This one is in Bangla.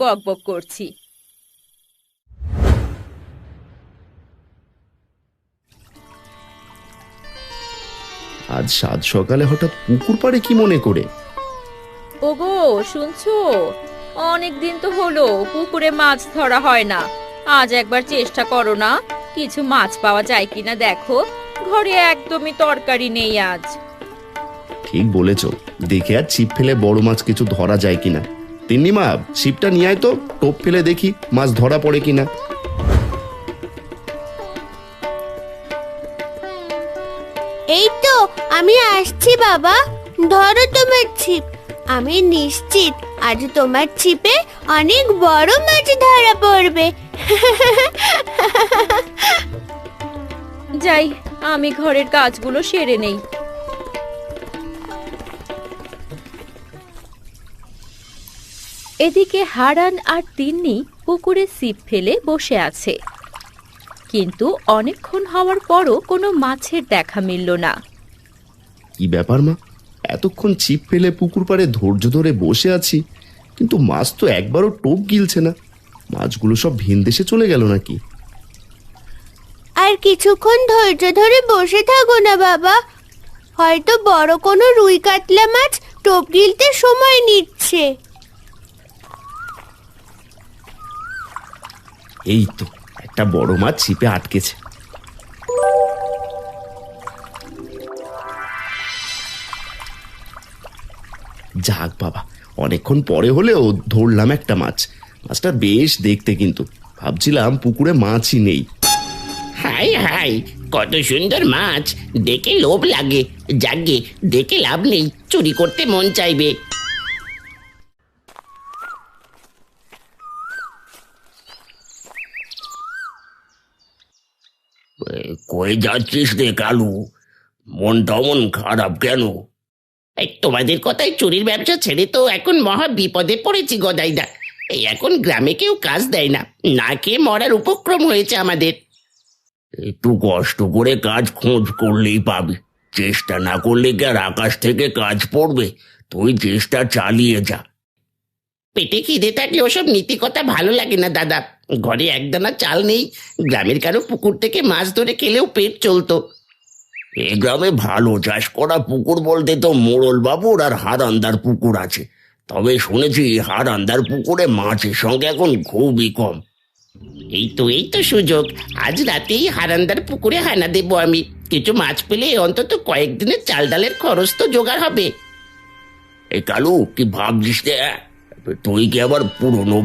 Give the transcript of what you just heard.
বকবক করছি। আজ সাত সকালে হঠাৎ পুকুর পাড়ে কি মনে করে? ওগো, শুনছো? অনেক দিন তো হলো পুকুরে মাছ ধরা হয় না। আজ একবার চেষ্টা করো না, কিছু মাছ পাওয়া যায় কিনা দেখো। ঘরে একদমই তরকারি নেই আজ। ঠিক বলেছ, দেখে আর ছিপ ফেলে বড় মাছ কিছু ধরা যায় কিনা। তিন্নিমা, ছিপটা নিয়ে আয় তো, টোপ ফেলে দেখি মাছ ধরা পড়ে কিনা। এই তো আমি আসছি বাবা, ধরো তোমার ছিপ। আমি নিশ্চিত আজ তোমার ছিপে অনেক বড় মাছ ধরা পড়বে। যাই, আমি ঘরের কাজগুলো সেরে নেই। এদিকে হারান আর তিন্নি পুকুরে ছিপ ফেলে বসে আছে, কিন্তু অনেকক্ষণ হওয়ার পরও কোনো মাছের দেখা মিলল না। কি ব্যাপার মা, এতক্ষণ ছিপ ফেলে পুকুর পাড়ে ধৈর্য ধরে বসে আছি, কিন্তু মাছ তো একবারও টোপ গিলছে না। মাছগুলো সব ভিন দেশে চলে গেল নাকি? আর কিছুক্ষণ ধৈর্য ধরে বসে থাকো না বাবা, হয়তো বড় কোনো রুই কাতলা মাছ টোপ গিলতে সময় নিচ্ছে। এই তো একটা বড় মাছ ছিপে আটকেছে। যাক বাবা, অনেকক্ষণ পরে হলেও ধরলাম একটা মাছ। মাছটা বেশ দেখতে, কিন্তু ভাবছিলাম পুকুরে মাছই নেই। হাই হাই, কত সুন্দর মাছ! দেখে লোভ লাগে, যাগে দেখে লাভ নেই, চুরি করতে মন চাইবে। কই যাচ্ছিস রে কালু? মনটা মন খারাপ কেন? এই তোমাদের কথায় চুরির ব্যবসা ছেড়ে তো এখন মহা বিপদে পড়েছি গদাইদা। এই এখন গ্রামে কেউ কাজ দেয় না, না খেয়ে মরার উপক্রম হয়েছে আমাদের। একটু কষ্ট করে কাজ খোঁজ করলেই পাবি, চেষ্টা না করলে কি আর আকাশ থেকে কাজ পড়বে? তুই চেষ্টা চালিয়ে যা। পেটে খিদে থাকলে ওসব নীতি কথা ভালো লাগে না দাদা। ঘরে একদানা চাল নেই, গ্রামের কারো পুকুর থেকে মাছ ধরে খেলেও পেট চলতো। এ গ্রামে ভালো চাষ করা পুকুর বলতে তো মোড়ল বাবুর আর হারান্দার পুকুর আছে। তবে শুনেছি হারান্দার পুকুরে মাছের সঙ্গে এখন খুবই কম। এই তো সুযোগ, আজ রাতেই হারান্দার পুকুরে হানা দেবো আমি। কিছু মাছ পেলে অন্তত কয়েকদিনের চাল ডালের খরচ তো জোগাড় হবে। এই কালু, কি ভাবছিস রে? তুই কি আবার পুরনো